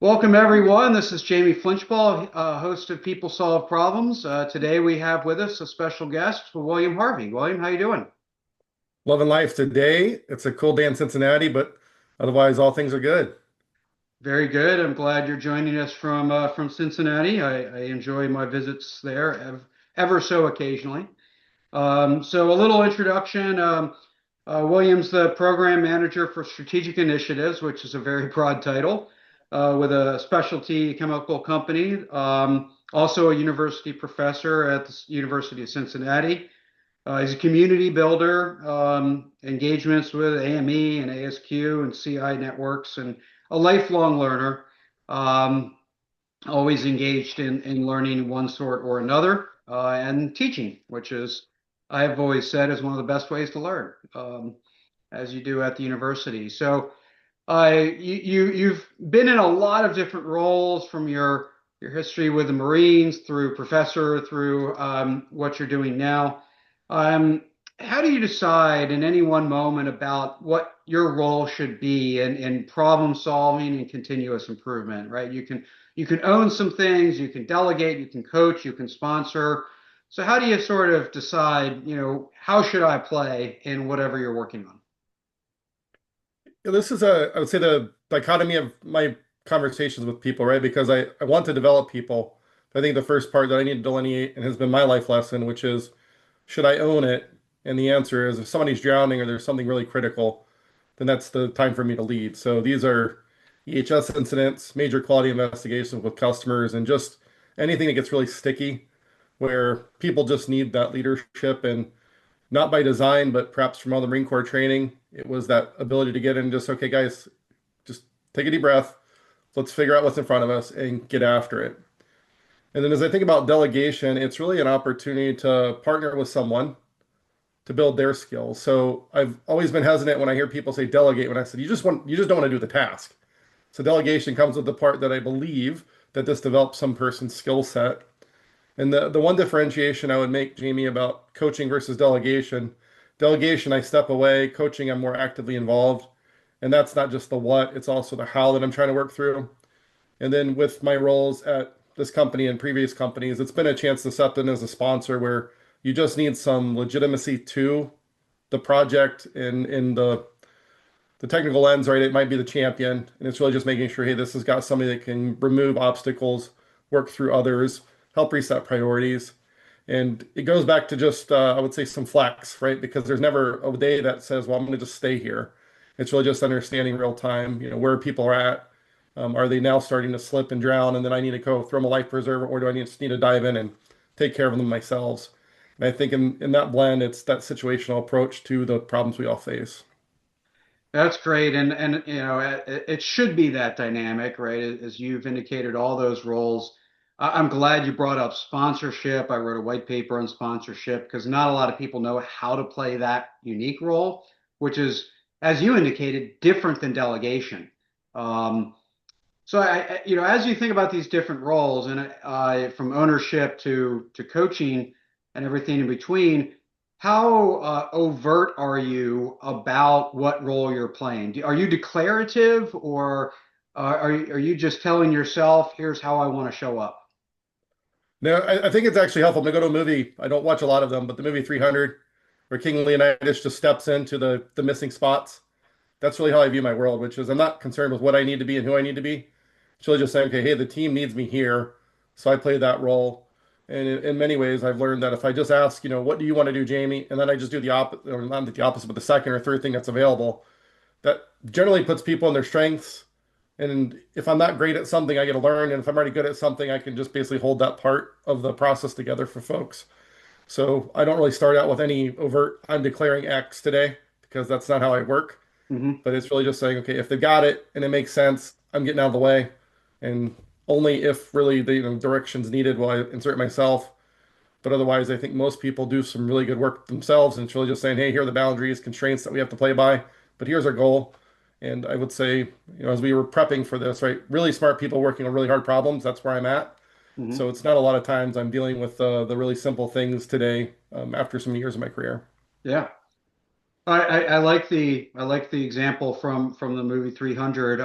Welcome everyone. This is Jamie Flinchball, host of People Solve Problems. Today we have with us a special guest, William Harvey. William, how you doing? Loving life today. It's a cool day in Cincinnati, but otherwise, all things are good. Very good. I'm glad you're joining us from Cincinnati. I enjoy my visits there ever so occasionally. So a little introduction. William's the program manager for strategic initiatives, which is a very broad title, with a specialty chemical company. Also a university professor at the University of Cincinnati. He's a community builder, engagements with AME and ASQ and CI networks, and a lifelong learner, um, always engaged in learning one sort or another, and teaching, which is, I've always said, is one of the best ways to learn, as you do at the university. So you've been in a lot of different roles from your history with the Marines through professor through what you're doing now. Um, how do you decide in any one moment about what your role should be in problem solving and continuous improvement, right? You can own some things, you can delegate, you can coach, you can sponsor. So how do you sort of decide, how should I play in whatever you're working on? This is I would say, the dichotomy of my conversations with people, right? Because I want to develop people. I think the first part that I need to delineate and has been my life lesson, which is, should I own it? And the answer is, if somebody's drowning or there's something really critical, then that's the time for me to lead. So these are EHS incidents, major quality investigations with customers, and just anything that gets really sticky, where people just need that leadership. And not by design, but perhaps from all the Marine Corps training, it was that ability to get in and just, okay, guys, just take a deep breath. Let's figure out what's in front of us and get after it. And then as I think about delegation, it's really an opportunity to partner with someone to build their skills. So I've always been hesitant when I hear people say delegate, when I said, you just don't want to do the task. So delegation comes with the part that I believe that this develops some person's skill set. And the one differentiation I would make, Jamie, about coaching versus delegation, I step away. Coaching, I'm more actively involved. And that's not just the what, it's also the how that I'm trying to work through. And then with my roles at this company and previous companies, it's been a chance to step in as a sponsor where you just need some legitimacy to the project in the technical lens, right? It might be the champion, and it's really just making sure, hey, this has got somebody that can remove obstacles, work through others, help reset priorities. And it goes back to just, I would say, some flex, right? Because there's never a day that says, well, I'm going to just stay here. It's really just understanding real time, where people are at. Are they now starting to slip and drown? And then I need to go throw them a life preserver, or do I just need to dive in and take care of them myself? And I think in that blend, it's that situational approach to the problems we all face. That's great, and it should be that dynamic, right? As you've indicated, all those roles. I'm glad you brought up sponsorship. I wrote a white paper on sponsorship because not a lot of people know how to play that unique role, which is, as you indicated, different than delegation. Um, so as you think about these different roles, and from ownership to coaching and everything in between, how overt are you about what role you're playing? Are you declarative, or are you just telling yourself, "Here's how I want to show up"? No, I think it's actually helpful. I'm gonna go to a movie. I don't watch a lot of them, but the movie 300, where King Leonidas just steps into the missing spots. That's really how I view my world, which is, I'm not concerned with what I need to be and who I need to be. It's really just saying, okay, hey, the team needs me here, so I play that role. And in many ways, I've learned that if I just ask, what do you want to do, Jamie? And then I just do the opposite, or not the opposite, but the second or third thing that's available, that generally puts people in their strengths. And if I'm not great at something, I get to learn. And if I'm already good at something, I can just basically hold that part of the process together for folks. So I don't really start out with any overt, I'm declaring X today, because that's not how I work. Hmm. But it's really just saying, okay, if they've got it and it makes sense, I'm getting out of the way. And only if really the direction's needed will I insert myself. But otherwise, I think most people do some really good work themselves, and it's really just saying, hey, here are the boundaries, constraints that we have to play by, but here's our goal. And I would say, as we were prepping for this, right, really smart people working on really hard problems, that's where I'm at. Hmm. So it's not a lot of times I'm dealing with the really simple things today, after some years of my career. Yeah. I like the example from the movie 300.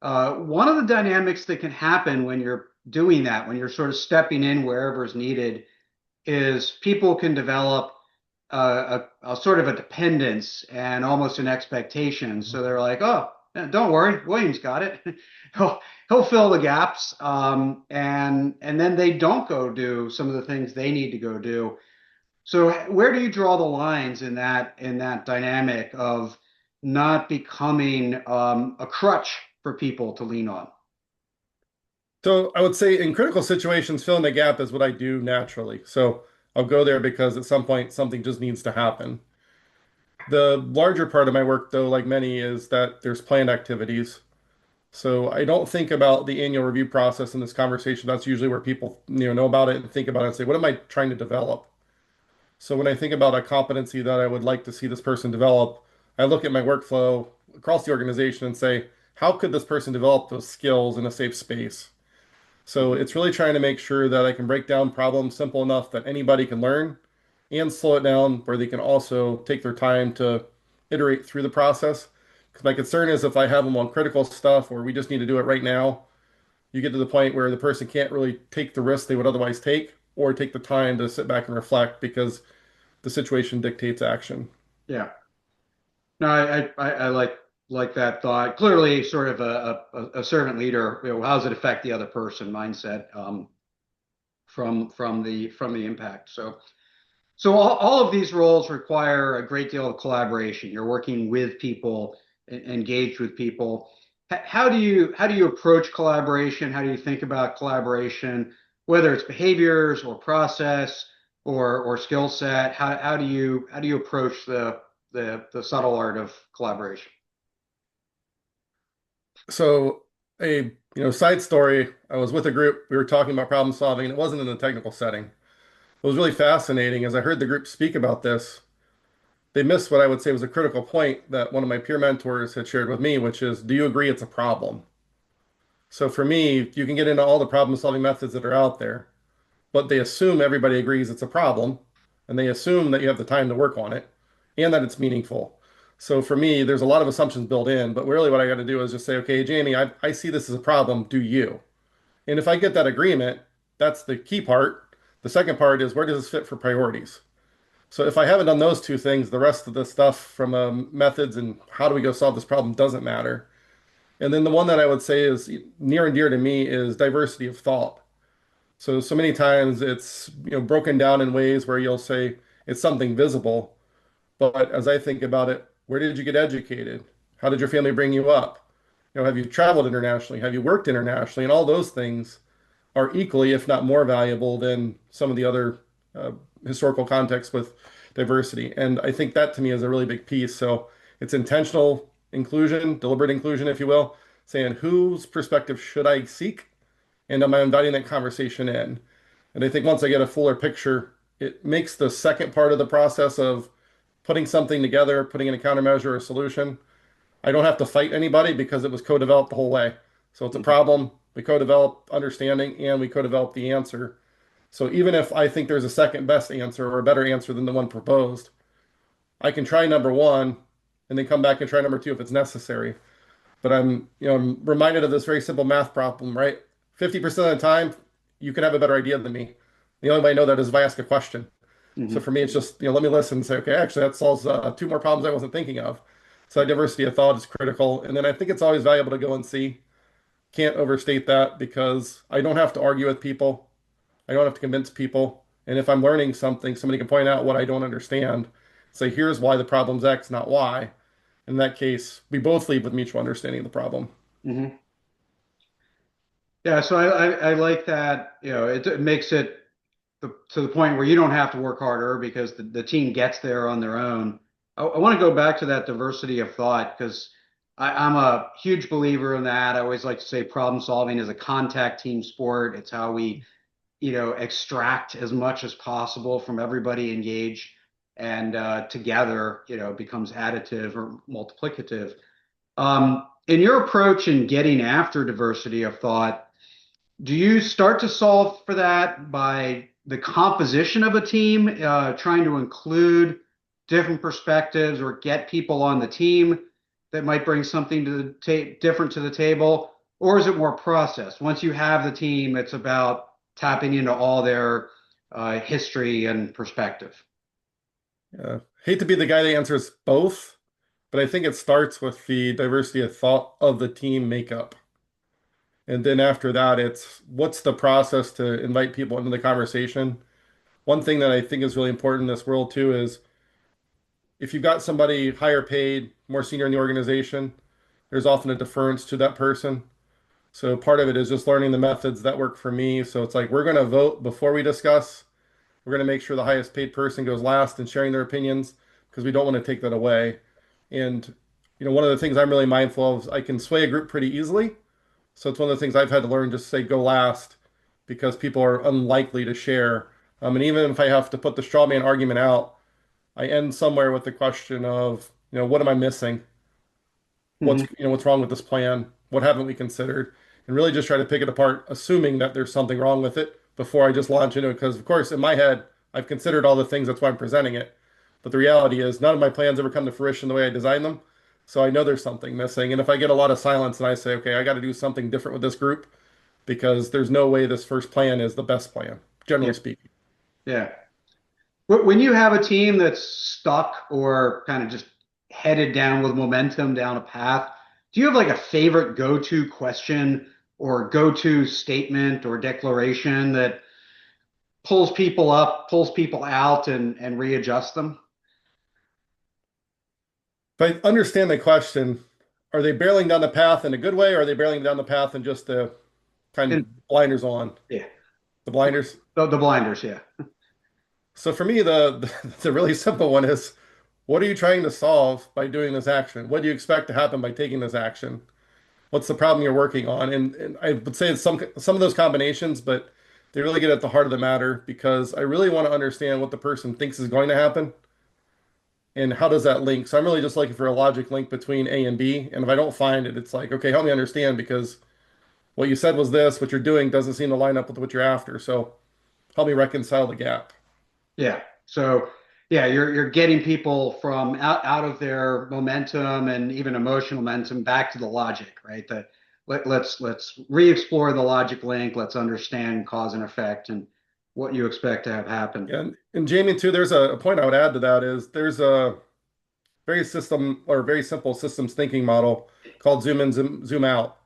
One of the dynamics that can happen when you're doing that, when you're sort of stepping in wherever is needed, is people can develop a sort of a dependence and almost an expectation. So they're like, "Oh, don't worry, William's got it. He'll he'll fill the gaps." And then they don't go do some of the things they need to go do. So where do you draw the lines in that dynamic of not becoming a crutch for people to lean on? So I would say in critical situations, filling the gap is what I do naturally. So I'll go there because at some point something just needs to happen. The larger part of my work, though, like many, is that there's planned activities. So I don't think about the annual review process in this conversation. That's usually where people, know about it and think about it and say, what am I trying to develop? So when I think about a competency that I would like to see this person develop, I look at my workflow across the organization and say, how could this person develop those skills in a safe space? So Mhm. it's really trying to make sure that I can break down problems simple enough that anybody can learn and slow it down where they can also take their time to iterate through the process. Because my concern is if I have them on critical stuff or we just need to do it right now, you get to the point where the person can't really take the risk they would otherwise take or take the time to sit back and reflect because the situation dictates action. Yeah. No, I like that thought. Clearly, sort of a servant leader. How does it affect the other person mindset from the impact? So all of these roles require a great deal of collaboration. You're working with people, engaged with people. How do you approach collaboration? How do you think about collaboration, whether it's behaviors or process or skill set? How do you approach the subtle art of collaboration? So a side story, I was with a group, we were talking about problem solving, and it wasn't in a technical setting. What was really fascinating as I heard the group speak about this, they missed what I would say was a critical point that one of my peer mentors had shared with me, which is, do you agree it's a problem? So for me, you can get into all the problem solving methods that are out there, but they assume everybody agrees it's a problem, and they assume that you have the time to work on it and that it's meaningful. So for me, there's a lot of assumptions built in, but really what I got to do is just say, okay, Jamie, I see this as a problem. Do you? And if I get that agreement, that's the key part. The second part is where does this fit for priorities? So if I haven't done those two things, the rest of the stuff from methods and how do we go solve this problem doesn't matter. And then the one that I would say is near and dear to me is diversity of thought. So many times it's broken down in ways where you'll say it's something visible, but as I think about it, where did you get educated? How did your family bring you up? Have you traveled internationally? Have you worked internationally? And all those things are equally, if not more valuable than some of the other uh, historical contexts with diversity. And I think that to me is a really big piece. So it's intentional inclusion, deliberate inclusion, if you will, saying whose perspective should I seek? And am I inviting that conversation in? And I think once I get a fuller picture, it makes the second part of the process of putting something together, putting in a countermeasure or a solution. I don't have to fight anybody because it was co-developed the whole way. So it's a Mhm. problem. We co-develop understanding and we co-develop the answer. So even if I think there's a second best answer or a better answer than the one proposed, I can try number one and then come back and try number two if it's necessary. But I'm reminded of this very simple math problem, right? 50% of the time, you can have a better idea than me. The only way I know that is if I ask a question. So Mhm. for me, it's just, let me listen and say, okay, actually, that solves two more problems I wasn't thinking of. So that Yeah. diversity of thought is critical. And then I think it's always valuable to go and see. Can't overstate that because I don't have to argue with people. I don't have to convince people. And if I'm learning something, somebody can point out what I don't understand. Say, here's why the problem's X, not Y. In that case, we both leave with mutual understanding of the problem. Mhm. Yeah. So I like that. It makes it to the point where you don't have to work harder because the team gets there on their own. I want to go back to that diversity of thought because I'm a huge believer in that. I always like to say problem solving is a contact team sport. It's how we, extract as much as possible from everybody engaged and together, it becomes additive or multiplicative. In your approach in getting after diversity of thought, do you start to solve for that by the composition of a team, trying to include different perspectives or get people on the team that might bring something to the different to the table? or is it more process? Once you have the team, it's about tapping into all their history and perspective. Yeah. Hate to be the guy that answers both, but I think it starts with the diversity of thought of the team makeup. And then after that, it's what's the process to invite people into the conversation. One thing that I think is really important in this world too is if you've got somebody higher paid, more senior in the organization, there's often a deference to that person. So part of it is just learning the methods that work for me. So it's like we're going to vote before we discuss. We're going to make sure the highest paid person goes last in sharing their opinions because we don't want to take that away. And one of the things I'm really mindful of is I can sway a group pretty easily. So it's one of the things I've had to learn, just say go last because people are unlikely to share. And even if I have to put the straw man argument out, I end somewhere with the question of, what am I missing? What's, Mhm. what's wrong with this plan? What haven't we considered? And really just try to pick it apart, assuming that there's something wrong with it before I just launch into it. Because of course, in my head, I've considered all the things. That's why I'm presenting it. But the reality is, none of my plans ever come to fruition the way I designed them. So I know there's something missing. And if I get a lot of silence and I say, okay, I got to do something different with this group because there's no way this first plan is the best plan, Yeah, generally speaking. yeah. When you have a team that's stuck or kind of just headed down with momentum down a path, do you have like a favorite go-to question or go-to statement or declaration that pulls people up, pulls people out, and readjusts them? If I understand the question, are they barreling down the path in a good way, or are they barreling down the path and just the kind And of blinders on? yeah, The blinders. the blinders, yeah. So for me, the really simple one is, what are you trying to solve by doing this action? What do you expect to happen by taking this action? What's the problem you're working on? And I would say it's some of those combinations, but they really get at the heart of the matter because I really want to understand what the person thinks is going to happen and how does that link. So I'm really just looking for a logic link between A and B. And if I don't find it, it's like, okay, help me understand because what you said was this, what you're doing doesn't seem to line up with what you're after. So help me reconcile the gap. Yeah. So yeah, you're getting people from out of their momentum and even emotional momentum back to the logic, right? That let's re-explore the logic link. Let's understand cause and effect and what you expect to have happen. And Jamie, too, there's a point I would add to that is there's a very simple systems thinking model called zoom in, zoom out.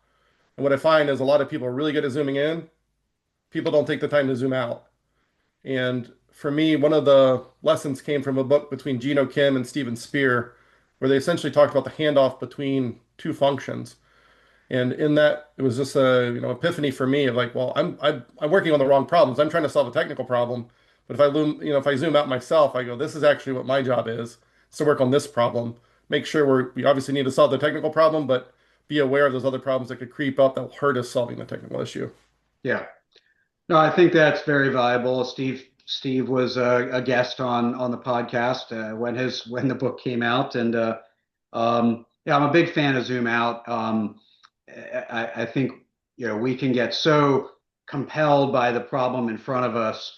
And what I find is a lot of people are really good at zooming in. People don't take the time to zoom out. And for me, one of the lessons came from a book between Gino Kim and Steven Spear, where they essentially talked about the handoff between two functions. And in that, it was just a epiphany for me of like, well, I'm working on the wrong problems. I'm trying to solve a technical problem, but if I zoom out myself, I go, this is actually what my job is to work on this problem. Make sure we obviously need to solve the technical problem, but be aware of those other problems that could creep up that will hurt us solving the technical issue. Yeah. No, I think that's very valuable. Steve was a guest on the podcast when the book came out, and yeah, I'm a big fan of Zoom Out. I think we can get so compelled by the problem in front of us,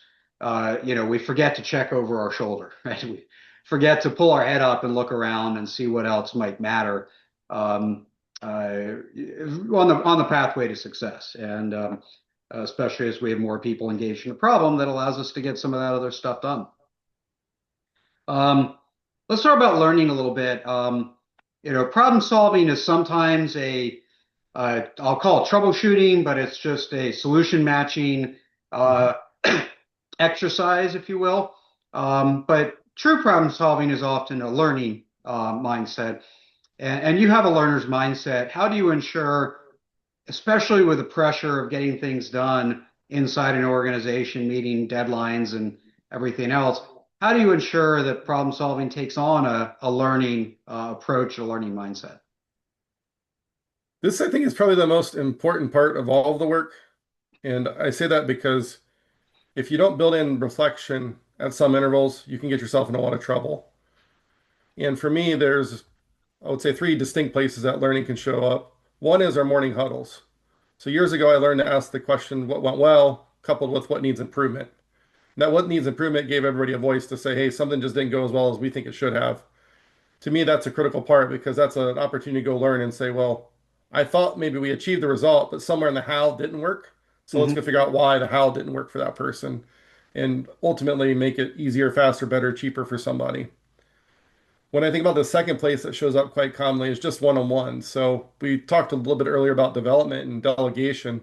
we forget to check over our shoulder, right? We forget to pull our head up and look around and see what else might matter on the pathway to success, and especially as we have more people engaged in the problem, that allows us to get some of that other stuff done. Um, let's talk about learning a little bit. Problem solving is sometimes I'll call it troubleshooting, but it's just a solution matching Mhm. uh, exercise, if you will. But true problem solving is often a learning mindset. And you have a learner's mindset. How do you ensure, especially with the pressure of getting things done inside an organization, meeting deadlines and everything else, how do you ensure that problem solving takes on a learning approach, a learning mindset? This, I think, is probably the most important part of all of the work. And I say that because if you don't build in reflection at some intervals, you can get yourself in a lot of trouble. And for me, I would say, three distinct places that learning can show up. One is our morning huddles. So years ago, I learned to ask the question, what went well, coupled with what needs improvement. And that what needs improvement gave everybody a voice to say, hey, something just didn't go as well as we think it should have. To me, that's a critical part because that's an opportunity to go learn and say, well, I thought maybe we achieved the result, but somewhere in the how didn't work. So let's go Hmm. figure out why the how didn't work for that person and ultimately make it easier, faster, better, cheaper for somebody. When I think about the second place that shows up quite commonly is just one-on-one. So we talked a little bit earlier about development and delegation,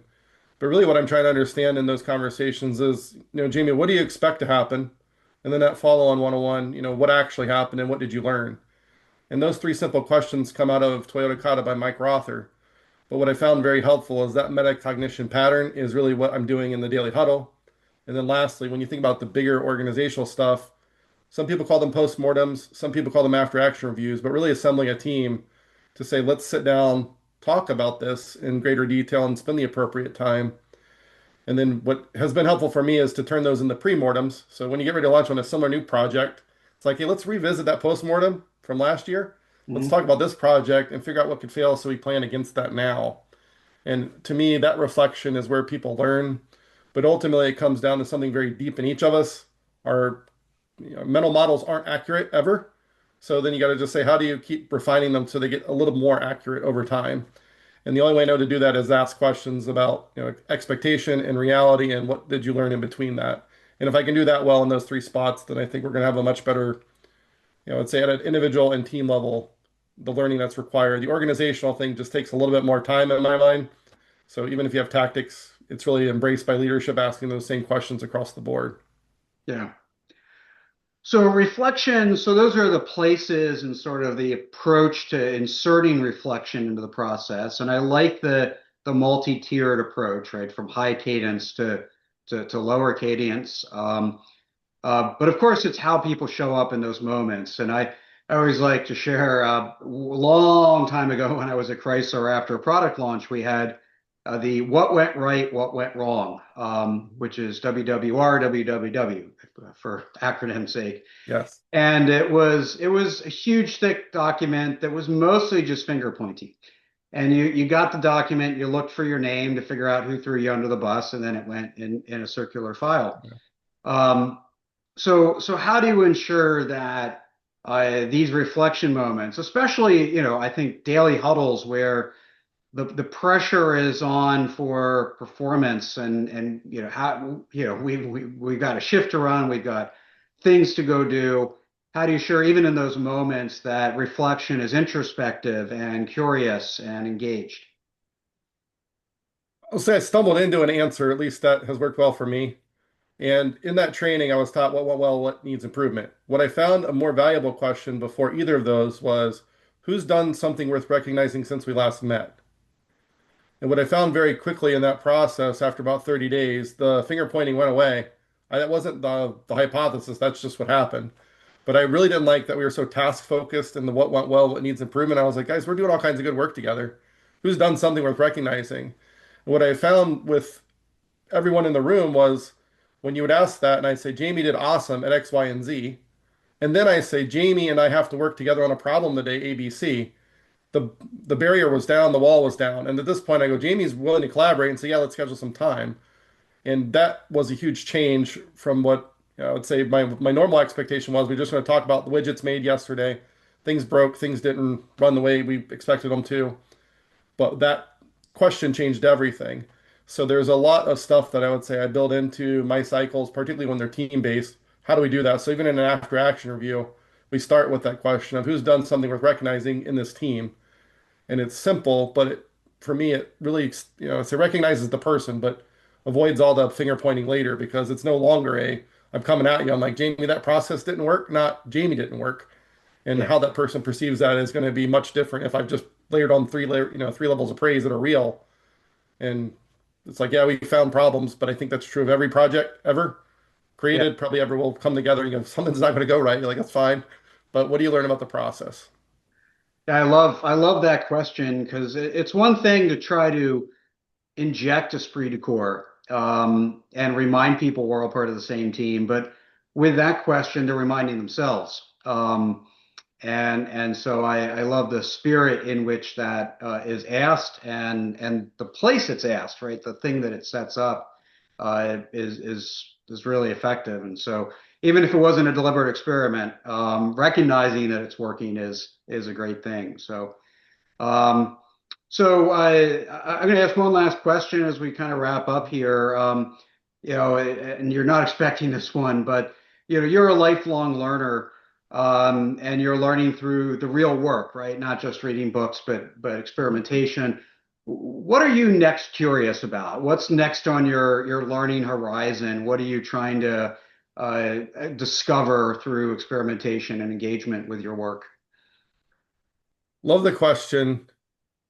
but really what I'm trying to understand in those conversations is, Jamie, what do you expect to happen? And then that follow-on one-on-one, what actually happened and what did you learn? And those three simple questions come out of Toyota Kata by Mike Rother. But what I found very helpful is that metacognition pattern is really what I'm doing in the daily huddle. And then lastly, when you think about the bigger organizational stuff, some people call them postmortems, some people call them after action reviews, but really assembling a team to say, let's sit down, talk about this in greater detail and spend the appropriate time. And then what has been helpful for me is to turn those into pre-mortems. So when you get ready to launch on a similar new project, it's like, hey, let's revisit that post-mortem from last year. Let's Hmm. talk about this project and figure out what could fail so we plan against that now. And to me, that reflection is where people learn. But ultimately, it comes down to something very deep in each of us. Our mental models aren't accurate ever. So then you got to just say, how do you keep refining them so they get a little more accurate over time? And the only way I know to do that is ask questions about, expectation and reality and what did you learn in between that. And if I can do that well in those three spots, then I think we're going to have a much better, I'd say at an individual and team level, the learning that's required. The organizational thing just takes a little bit more time in my mind. So even if you have tactics, it's really embraced by leadership asking those same questions across the board. Yeah. So reflection, so those are the places and sort of the approach to inserting reflection into the process. And I like the multi-tiered approach, right? From high cadence to lower cadence. But of course, it's how people show up in those moments. And I always like to share a long time ago when I was at Chrysler after a product launch, we had the what went right, what went wrong, which is WWR, WWW for acronym sake. Yes. And it was a huge thick document that was mostly just finger pointing. And you got the document, you looked for your name to figure out who threw you under the bus, and then it went in a circular file. Um, so how do you ensure that these reflection moments, especially, I think daily huddles where the pressure is on for performance and how we've got a shift to run, we've got things to go do. How do you ensure even in those moments that reflection is introspective and curious and engaged? I'll say I stumbled into an answer, at least that has worked well for me. And in that training, I was taught what went well, what needs improvement. What I found a more valuable question before either of those was, who's done something worth recognizing since we last met? And what I found very quickly in that process, after about 30 days, the finger pointing went away. That wasn't the hypothesis, that's just what happened. But I really didn't like that we were so task focused and the what went well, what needs improvement. I was like, guys, we're doing all kinds of good work together. Who's done something worth recognizing? And what I found with everyone in the room was when you would ask that, and I'd say, Jamie did awesome at X, Y, and Z. And then I say, Jamie and I have to work together on a problem today, ABC. The the barrier was down, the wall was down. And at this point, I go, Jamie's willing to collaborate and say, yeah, let's schedule some time. And that was a huge change from what I would say my normal expectation was. We're just going to talk about the widgets made yesterday. Things broke, things didn't run the way we expected them to. But that question changed everything. So there's a lot of stuff that I would say I build into my cycles, particularly when they're team based. How do we do that? So even in an after action review, we start with that question of who's done something worth recognizing in this team. And it's simple, but for me, it really, it recognizes the person, but avoids all the finger pointing later because it's no longer I'm coming at you. I'm like, Jamie, that process didn't work, not Jamie didn't work. And Yeah, how that person perceives that is going to be much different if I've just layered on three levels of praise that are real. And it's like, yeah, we found problems, but I think that's true of every project ever yeah. created, probably ever will come together. You go, something's not going to go right. You're like, that's fine. But what do you learn about the process? Yeah, I love that question because it's one thing to try to inject esprit de corps and remind people we're all part of the same team. But with that question, they're reminding themselves. And so I love the spirit in which that is asked and the place it's asked, right? The thing that it sets up is really effective. And so even if it wasn't a deliberate experiment, recognizing that it's working is a great thing. So. Um, So I'm going to ask one last question as we kind of wrap up here. And you're not expecting this one, but you're a lifelong learner, and you're learning through the real work, right? Not just reading books, but experimentation. What are you next curious about? What's next on your learning horizon? What are you trying to discover through experimentation and engagement with your work? Love the question.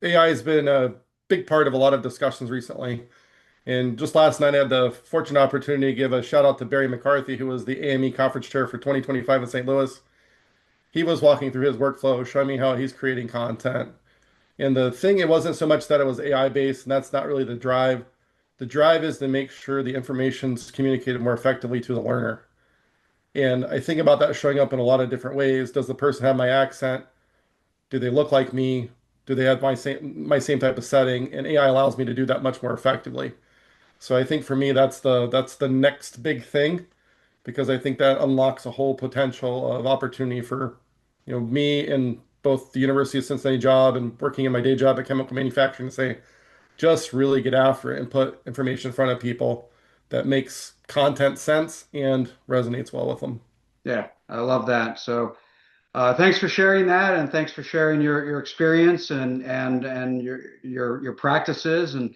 AI has been a big part of a lot of discussions recently. And just last night, I had the fortunate opportunity to give a shout out to Barry McCarthy, who was the AME conference chair for 2025 in St. Louis. He was walking through his workflow, showing me how he's creating content. And the thing, it wasn't so much that it was AI based, and that's not really the drive. The drive is to make sure the information's communicated more effectively to the learner. And I think about that showing up in a lot of different ways. Does the person have my accent? Do they look like me? Do they have my same type of setting? And AI allows me to do that much more effectively. So I think for me, that's the next big thing because I think that unlocks a whole potential of opportunity for, me in both the University of Cincinnati job and working in my day job at chemical manufacturing to say, just really get after it and put information in front of people that makes content sense and resonates well with them. Yeah, I love that. So. Thanks for sharing that, and thanks for sharing your experience and your practices and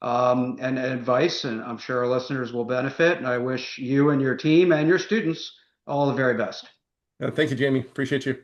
advice. And I'm sure our listeners will benefit. And I wish you and your team and your students all the very best. Thank you, Jamie. Appreciate you.